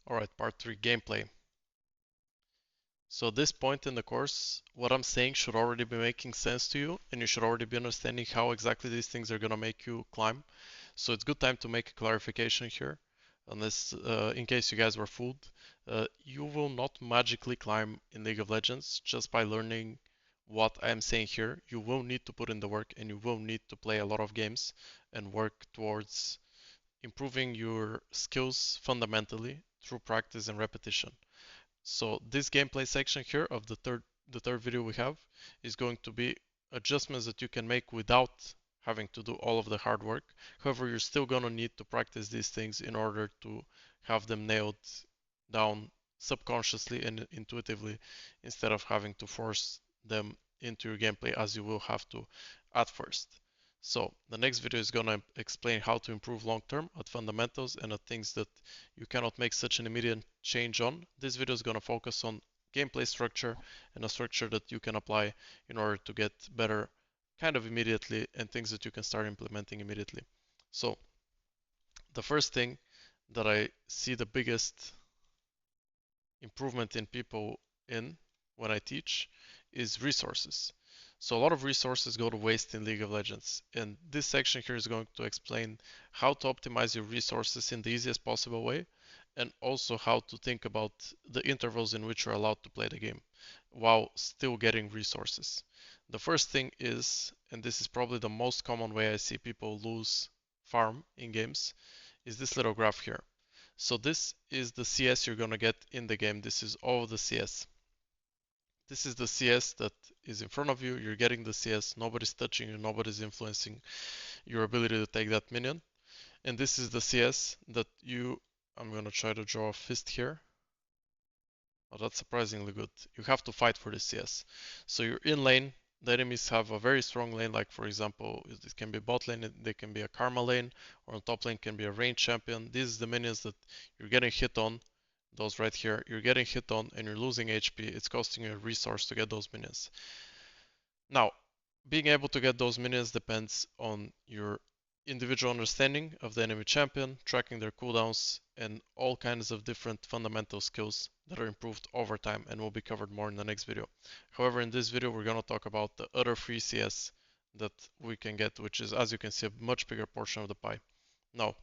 Alright, part 3, gameplay. So this point in the course, what I'm saying should already be making sense to you, and you should already be understanding how exactly these things are gonna make you climb. So it's good time to make a clarification here. Unless, in case you guys were fooled, you will not magically climb in League of Legends just by learning what I'm saying here. You will need to put in the work, and you will need to play a lot of games and work towards improving your skills fundamentally through practice and repetition. So this gameplay section here of the third video we have is going to be adjustments that you can make without having to do all of the hard work. However, you're still gonna need to practice these things in order to have them nailed down subconsciously and intuitively instead of having to force them into your gameplay as you will have to at first. So the next video is gonna explain how to improve long term at fundamentals and at things that you cannot make such an immediate change on. This video is gonna focus on gameplay structure and a structure that you can apply in order to get better kind of immediately and things that you can start implementing immediately. So the first thing that I see the biggest improvement in people in when I teach is resources. So a lot of resources go to waste in League of Legends, and this section here is going to explain how to optimize your resources in the easiest possible way, and also how to think about the intervals in which you're allowed to play the game while still getting resources. The first thing is, and this is probably the most common way I see people lose farm in games, is this little graph here. So this is the CS you're gonna get in the game. This is all of the CS. This is the CS that is in front of you. You're getting the CS. Nobody's touching you. Nobody's influencing your ability to take that minion. And this is the CS that you... I'm gonna try to draw a fist here. Oh, that's surprisingly good. You have to fight for the CS. So you're in lane. The enemies have a very strong lane, like for example, it can be bot lane, they can be a Karma lane, or on top lane can be a range champion. These are the minions that you're getting hit on. Those right here, you're getting hit on and you're losing HP. It's costing you a resource to get those minions. Now, being able to get those minions depends on your individual understanding of the enemy champion, tracking their cooldowns, and all kinds of different fundamental skills that are improved over time and will be covered more in the next video. However, in this video, we're going to talk about the other free CS that we can get, which is, as you can see, a much bigger portion of the pie. Now,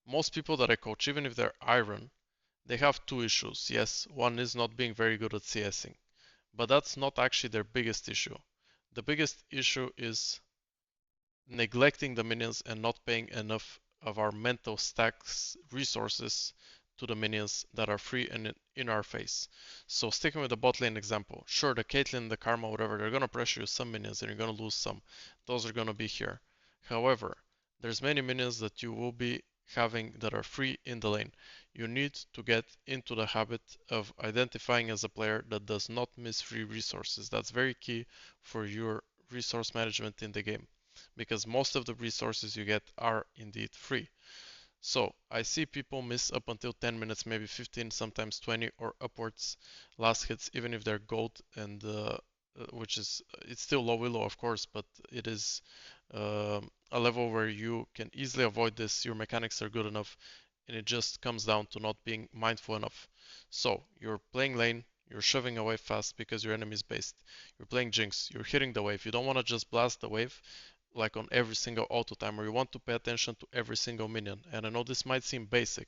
most people that I coach, even if they're Iron, they have two issues. Yes, one is not being very good at CSing, but that's not actually their biggest issue. The biggest issue is neglecting the minions and not paying enough of our mental stacks resources to the minions that are free and in our face. So sticking with the bot lane example, sure, the Caitlyn, the Karma, whatever, they're gonna pressure you some minions and you're gonna lose some. Those are gonna be here. However, there's many minions that you will be having that are free in the lane. You need to get into the habit of identifying as a player that does not miss free resources. That's very key for your resource management in the game because most of the resources you get are indeed free. So I see people miss up until 10 minutes, maybe 15, sometimes 20 or upwards last hits, even if they're gold and which is it's still low elo of course, but it is a level where you can easily avoid this. Your mechanics are good enough, and it just comes down to not being mindful enough. So you're playing lane, you're shoving away fast because your enemy is based. You're playing Jinx, you're hitting the wave. You don't want to just blast the wave like on every single auto timer. You want to pay attention to every single minion. And I know this might seem basic,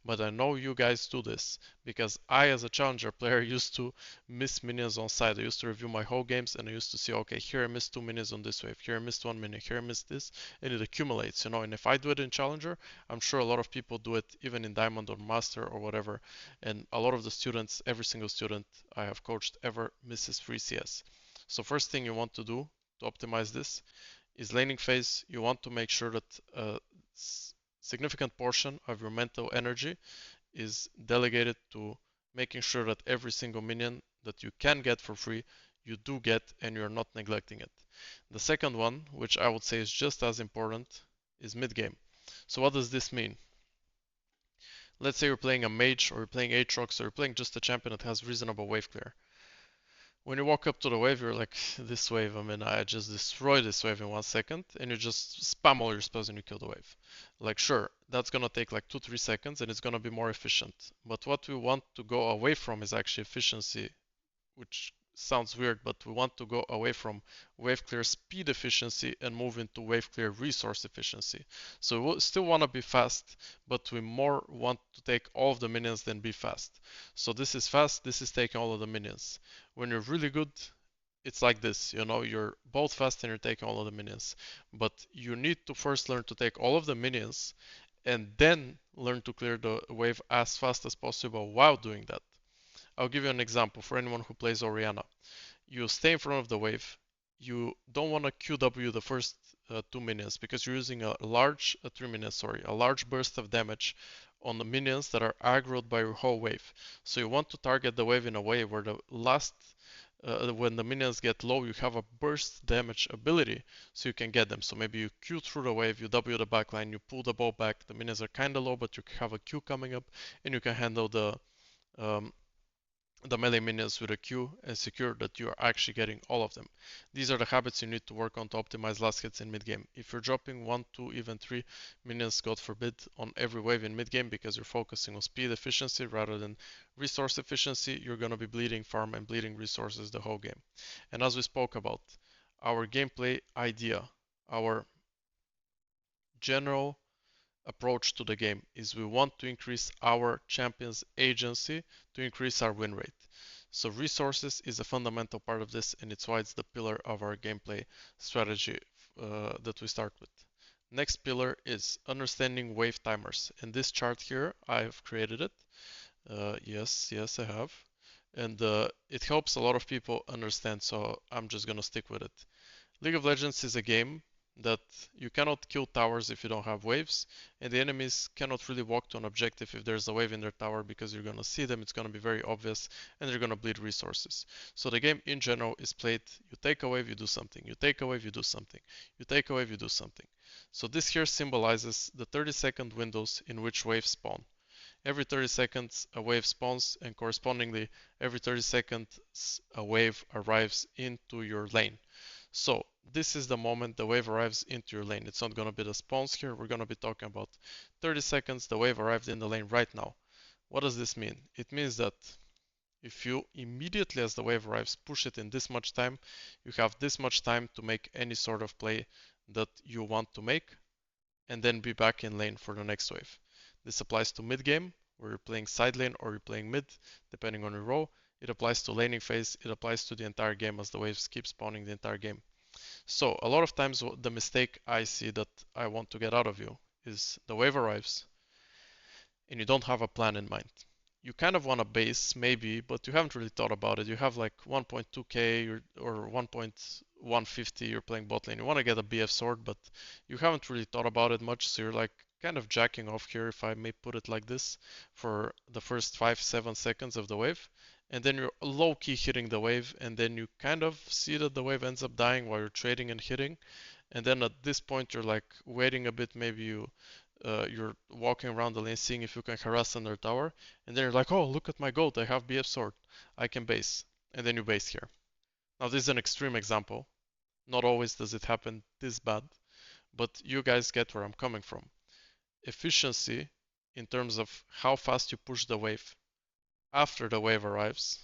but I know you guys do this because I, as a challenger player, used to miss minions on side. I used to review my whole games and I used to see, okay, here I missed 2 minions on this wave, here I missed 1 minion, here I missed this, and it accumulates, you know. And if I do it in challenger, I'm sure a lot of people do it even in diamond or master or whatever. And a lot of the students, every single student I have coached ever misses free CS. So first thing you want to do to optimize this is laning phase. You want to make sure that a significant portion of your mental energy is delegated to making sure that every single minion that you can get for free, you do get and you're not neglecting it. The second one, which I would say is just as important, is mid game. So what does this mean? Let's say you're playing a mage or you're playing Aatrox or you're playing just a champion that has reasonable wave clear. When you walk up to the wave, you're like, this wave, I mean, I just destroy this wave in 1 second, and you just spam all your spells and you kill the wave. Like, sure, that's gonna take like 2-3 seconds and it's gonna be more efficient. But what we want to go away from is actually efficiency, which sounds weird, but we want to go away from wave clear speed efficiency and move into wave clear resource efficiency. So we still want to be fast, but we more want to take all of the minions than be fast. So this is fast, this is taking all of the minions. When you're really good, it's like this, you know, you're both fast and you're taking all of the minions. But you need to first learn to take all of the minions and then learn to clear the wave as fast as possible while doing that. I'll give you an example for anyone who plays Orianna. You stay in front of the wave. You don't want to QW the first 2 minions because you're using a large, 3 minions, sorry, a large burst of damage on the minions that are aggroed by your whole wave. So you want to target the wave in a way where the last, when the minions get low, you have a burst damage ability so you can get them. So maybe you Q through the wave, you W the backline, you pull the bow back, the minions are kind of low, but you have a Q coming up and you can handle um, the melee minions with a Q and secure that you are actually getting all of them. These are the habits you need to work on to optimize last hits in mid game. If you're dropping 1, 2, even 3 minions, God forbid, on every wave in mid game because you're focusing on speed efficiency rather than resource efficiency, you're going to be bleeding farm and bleeding resources the whole game. And as we spoke about, our gameplay idea, our general approach to the game is we want to increase our champion's agency to increase our win rate. So resources is a fundamental part of this and it's why it's the pillar of our gameplay strategy that we start with. Next pillar is understanding wave timers. In this chart here, I've created it. Yes, I have. And it helps a lot of people understand, so I'm just gonna stick with it. League of Legends is a game that you cannot kill towers if you don't have waves, and the enemies cannot really walk to an objective if there's a wave in their tower because you're gonna see them, it's gonna be very obvious, and they're gonna bleed resources. So the game in general is played, you take a wave, you do something, you take a wave, you do something, you take a wave, you do something. So this here symbolizes the 30-second windows in which waves spawn. Every 30 seconds a wave spawns and correspondingly every 30 seconds a wave arrives into your lane. So this is the moment the wave arrives into your lane. It's not going to be the spawns here. We're going to be talking about 30 seconds. The wave arrived in the lane right now. What does this mean? It means that if you immediately as the wave arrives push it in this much time, you have this much time to make any sort of play that you want to make and then be back in lane for the next wave. This applies to mid game where you're playing side lane or you're playing mid depending on your role. It applies to laning phase. It applies to the entire game as the waves keep spawning the entire game. So a lot of times the mistake I see that I want to get out of you is the wave arrives and you don't have a plan in mind. You kind of want a base maybe, but you haven't really thought about it. You have like 1.2k or 1.150, you're playing bot lane. You want to get a BF sword, but you haven't really thought about it much. So you're like kind of jacking off here, if I may put it like this, for the first 5-7 seconds of the wave. And then you're low key hitting the wave, and then you kind of see that the wave ends up dying while you're trading and hitting. And then at this point, you're like waiting a bit, maybe you're walking around the lane seeing if you can harass under tower, and then you're like, oh, look at my gold, I have BF sword, I can base, and then you base here. Now this is an extreme example, not always does it happen this bad, but you guys get where I'm coming from. Efficiency in terms of how fast you push the wave after the wave arrives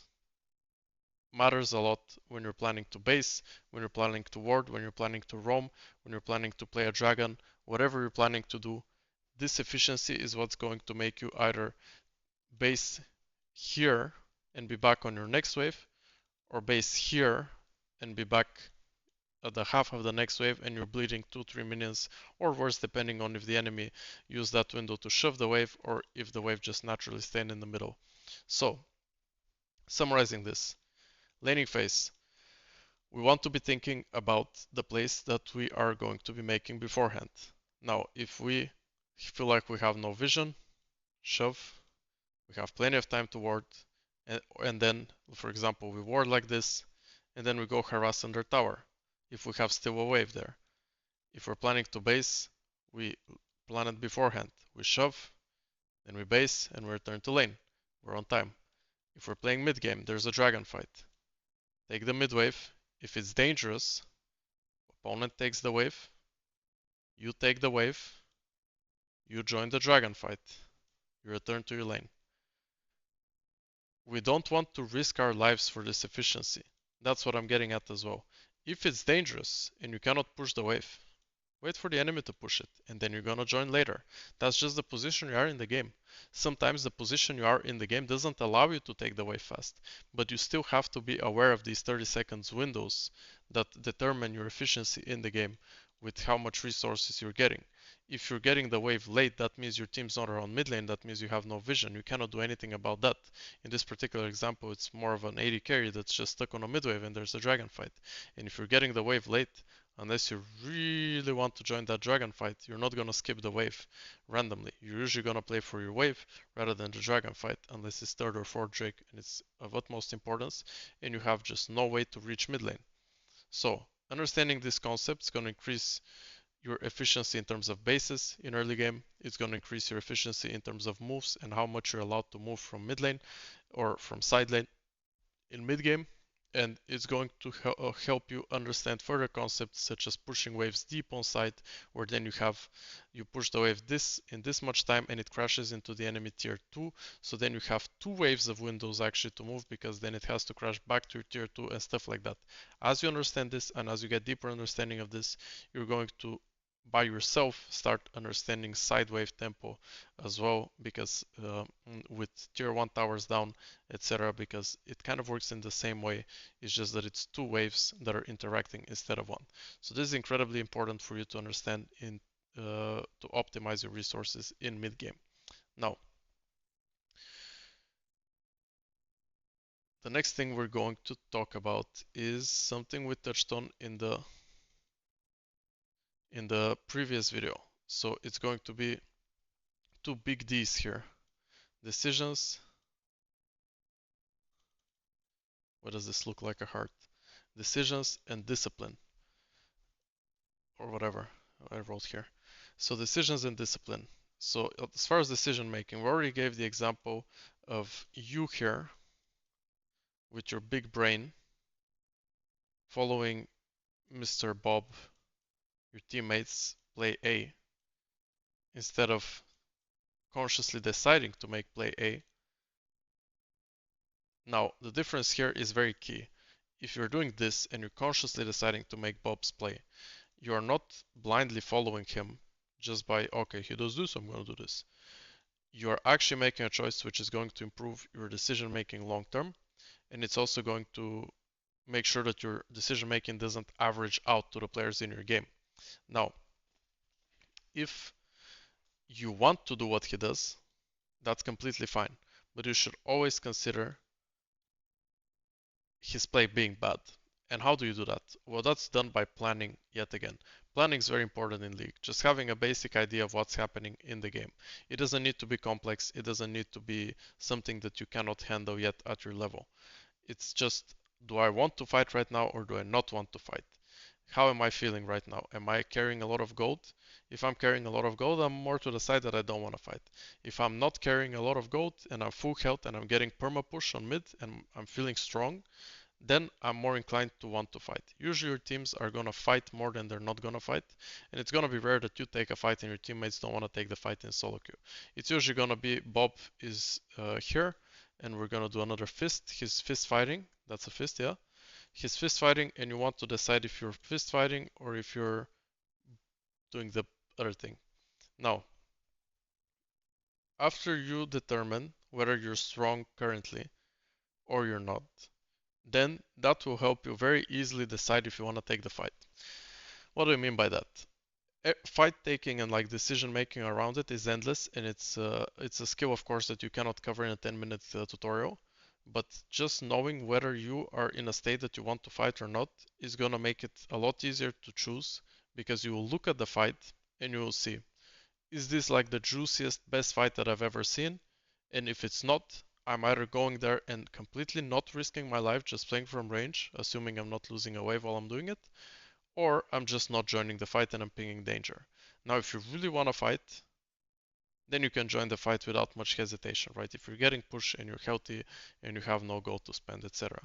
matters a lot when you're planning to base, when you're planning to ward, when you're planning to roam, when you're planning to play a dragon, whatever you're planning to do. This efficiency is what's going to make you either base here and be back on your next wave, or base here and be back at the half of the next wave and you're bleeding 2-3 minions, or worse depending on if the enemy used that window to shove the wave or if the wave just naturally stayed in the middle. So, summarizing this, laning phase. We want to be thinking about the plays that we are going to be making beforehand. Now, if we feel like we have no vision, shove, we have plenty of time to ward, and then, for example, we ward like this, and then we go harass under tower, if we have still a wave there. If we're planning to base, we plan it beforehand. We shove, then we base, and we return to lane. We're on time. If we're playing mid game, there's a dragon fight. Take the mid wave. If it's dangerous, opponent takes the wave, you take the wave, You join the dragon fight. You return to your lane. We don't want to risk our lives for this efficiency. That's what I'm getting at as well. If it's dangerous and you cannot push the wave, wait for the enemy to push it, and then you're gonna join later. That's just the position you are in the game. Sometimes the position you are in the game doesn't allow you to take the wave fast, but you still have to be aware of these 30 seconds windows that determine your efficiency in the game with how much resources you're getting. If you're getting the wave late, that means your team's not around mid lane, that means you have no vision. You cannot do anything about that. In this particular example, it's more of an AD carry that's just stuck on a mid wave and there's a dragon fight. And if you're getting the wave late, unless you really want to join that dragon fight, you're not gonna skip the wave randomly. You're usually gonna play for your wave rather than the dragon fight, unless it's third or fourth Drake and it's of utmost importance and you have just no way to reach mid lane. So, understanding this concept is gonna increase your efficiency in terms of bases in early game. It's going to increase your efficiency in terms of moves and how much you're allowed to move from mid lane or from side lane in mid game. And it's going to help you understand further concepts such as pushing waves deep on site, where then you push the wave this in this much time and it crashes into the enemy tier 2. So then you have 2 waves of windows actually to move, because then it has to crash back to your tier 2 and stuff like that. As you understand this and as you get deeper understanding of this, you're going to by yourself start understanding side wave tempo as well, because with tier 1 towers down, etc., because it kind of works in the same way. It's just that it's 2 waves that are interacting instead of 1. So this is incredibly important for you to understand to optimize your resources in mid game. Now, the next thing we're going to talk about is something we touched on in the previous video. So it's going to be 2 big D's here: decisions. What does this look like? A heart. Decisions and discipline, or whatever I wrote here. So decisions and discipline. So as far as decision making, we already gave the example of you here with your big brain following Mr. Bob, your teammates, play A, instead of consciously deciding to make play A. Now, the difference here is very key. If you're doing this and you're consciously deciding to make Bob's play, you are not blindly following him just by, okay, he does this, I'm going to do this. You are actually making a choice which is going to improve your decision making long term, and it's also going to make sure that your decision making doesn't average out to the players in your game. Now, if you want to do what he does, that's completely fine, but you should always consider his play being bad. And how do you do that? Well, that's done by planning yet again. Planning is very important in League. Just having a basic idea of what's happening in the game. It doesn't need to be complex. It doesn't need to be something that you cannot handle yet at your level. It's just, do I want to fight right now or do I not want to fight? How am I feeling right now? Am I carrying a lot of gold? If I'm carrying a lot of gold, I'm more to the side that I don't want to fight. If I'm not carrying a lot of gold and I'm full health and I'm getting perma push on mid and I'm feeling strong, then I'm more inclined to want to fight. Usually your teams are gonna fight more than they're not gonna fight, and it's gonna be rare that you take a fight and your teammates don't want to take the fight in solo queue. It's usually gonna be Bob is here, and we're gonna do another fist. He's fist fighting. That's a fist, yeah. He's fist fighting, and you want to decide if you're fist fighting or if you're doing the other thing. Now, after you determine whether you're strong currently or you're not, then that will help you very easily decide if you want to take the fight. What do I mean by that? Fight taking and like decision making around it is endless, and it's a skill, of course, that you cannot cover in a 10-minute tutorial. But just knowing whether you are in a state that you want to fight or not is gonna make it a lot easier to choose, because you will look at the fight and you will see, is this like the juiciest, best fight that I've ever seen? And if it's not, I'm either going there and completely not risking my life, just playing from range, assuming I'm not losing a wave while I'm doing it, or I'm just not joining the fight and I'm pinging danger. Now, if you really want to fight, then you can join the fight without much hesitation, right? If you're getting pushed and you're healthy and you have no gold to spend, etc.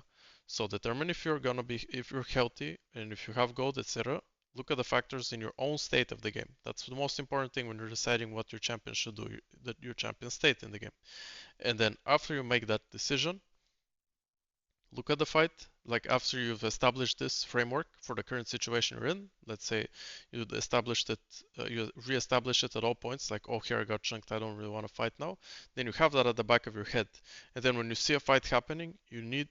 So determine if you're healthy and if you have gold, etc. Look at the factors in your own state of the game. That's the most important thing when you're deciding what your champion should do, your champion state in the game. And then after you make that decision, look at the fight. Like after you've established this framework for the current situation you're in, let's say you established it, you re-establish it at all points, like, oh, here I got chunked, I don't really want to fight now. Then you have that at the back of your head. And then when you see a fight happening, you need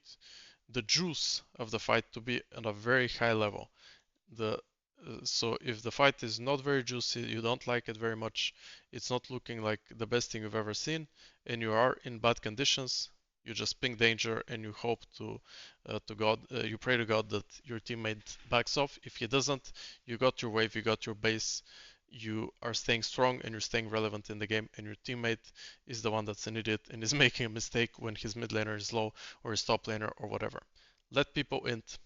the juice of the fight to be at a very high level. So if the fight is not very juicy, you don't like it very much, it's not looking like the best thing you've ever seen, and you are in bad conditions, you just ping danger and you hope to God, you pray to God that your teammate backs off. If he doesn't, you got your wave, you got your base, you are staying strong and you're staying relevant in the game, and your teammate is the one that's an idiot and is making a mistake when his mid laner is low or his top laner or whatever. Let people int,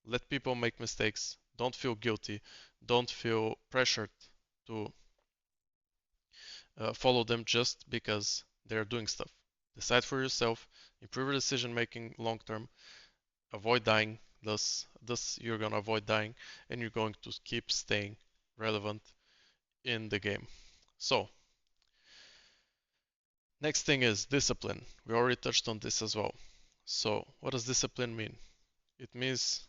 let people make mistakes. Don't feel guilty. Don't feel pressured to follow them just because they're doing stuff. Decide for yourself, improve your decision making long term, avoid dying. Thus you're gonna avoid dying, and you're going to keep staying relevant in the game. So, next thing is discipline. We already touched on this as well. So, what does discipline mean? It means,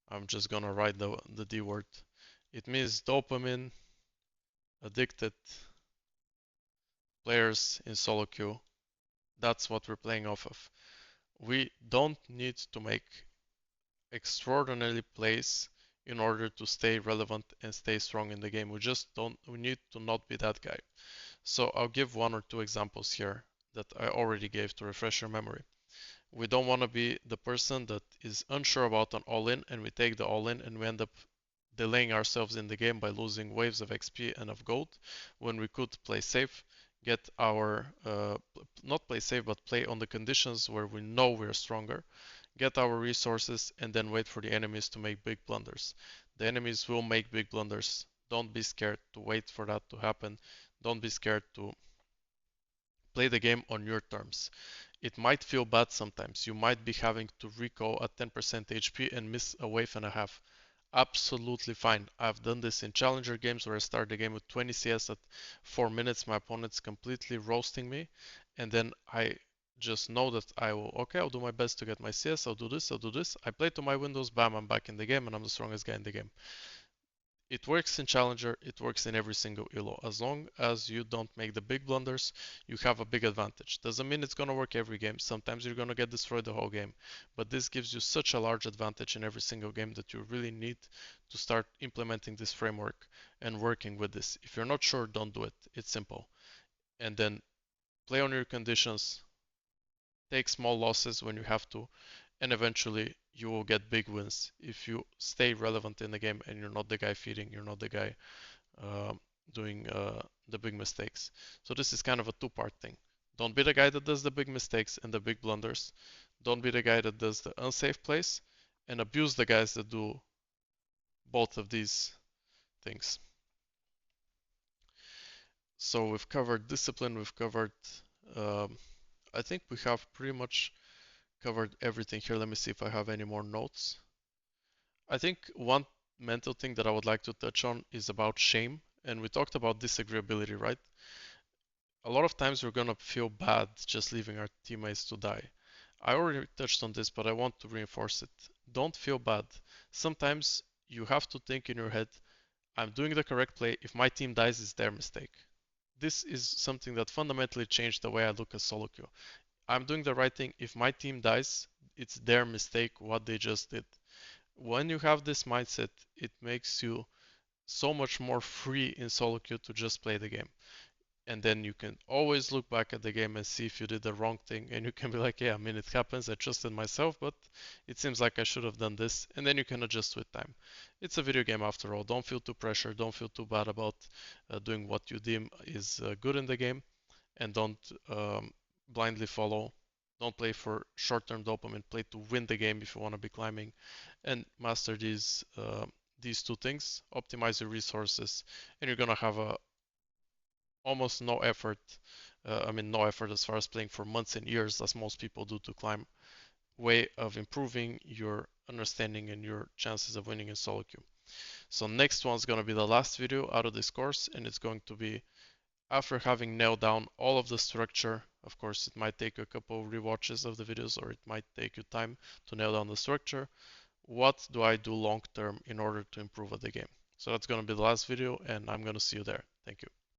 I'm just gonna write the D word. It means dopamine addicted players in solo queue. That's what we're playing off of. We don't need to make extraordinary plays in order to stay relevant and stay strong in the game. We need to not be that guy. So I'll give one or two examples here that I already gave to refresh your memory. We don't want to be the person that is unsure about an all-in and we take the all-in and we end up delaying ourselves in the game by losing waves of XP and of gold when we could play safe, get our, not play safe, but play on the conditions where we know we're stronger, get our resources, and then wait for the enemies to make big blunders. The enemies will make big blunders. Don't be scared to wait for that to happen. Don't be scared to play the game on your terms. It might feel bad sometimes. You might be having to recall at 10% HP and miss a wave and a half. Absolutely fine. I've done this in challenger games where I start the game with 20 CS at 4 minutes, my opponent's completely roasting me, and then I just know that okay, I'll do my best to get my CS, I'll do this, I'll do this. I play to my windows, bam, I'm back in the game and I'm the strongest guy in the game. It works in Challenger, it works in every single elo. As long as you don't make the big blunders, you have a big advantage. Doesn't mean it's gonna work every game. Sometimes you're gonna get destroyed the whole game. But this gives you such a large advantage in every single game that you really need to start implementing this framework and working with this. If you're not sure, don't do it. It's simple. And then play on your conditions, take small losses when you have to, and eventually you will get big wins if you stay relevant in the game and you're not the guy feeding, you're not the guy uh, doing the big mistakes. So this is kind of a two-part thing. Don't be the guy that does the big mistakes and the big blunders. Don't be the guy that does the unsafe plays, and abuse the guys that do both of these things. So we've covered discipline, we've covered, I think we have pretty much covered everything here. Let me see if I have any more notes. I think one mental thing that I would like to touch on is about shame. And we talked about disagreeability, right? A lot of times we're gonna feel bad just leaving our teammates to die. I already touched on this, but I want to reinforce it. Don't feel bad. Sometimes you have to think in your head, I'm doing the correct play. If my team dies, it's their mistake. This is something that fundamentally changed the way I look at solo queue. I'm doing the right thing. If my team dies, it's their mistake what they just did. When you have this mindset, it makes you so much more free in solo queue to just play the game. And then you can always look back at the game and see if you did the wrong thing. And you can be like, yeah, I mean, it happens. I trusted myself, but it seems like I should have done this. And then you can adjust with time. It's a video game after all. Don't feel too pressured. Don't feel too bad about doing what you deem is good in the game. And don't blindly follow. Don't play for short-term dopamine. Play to win the game if you want to be climbing, and master these two things. Optimize your resources, and you're gonna have a almost no effort. I mean, no effort as far as playing for months and years, as most people do to climb. Way of improving your understanding and your chances of winning in solo queue. So next one's gonna be the last video out of this course, and it's going to be after having nailed down all of the structure. Of course, it might take a couple rewatches of the videos, or it might take you time to nail down the structure. What do I do long term in order to improve at the game? So that's gonna be the last video, and I'm gonna see you there. Thank you.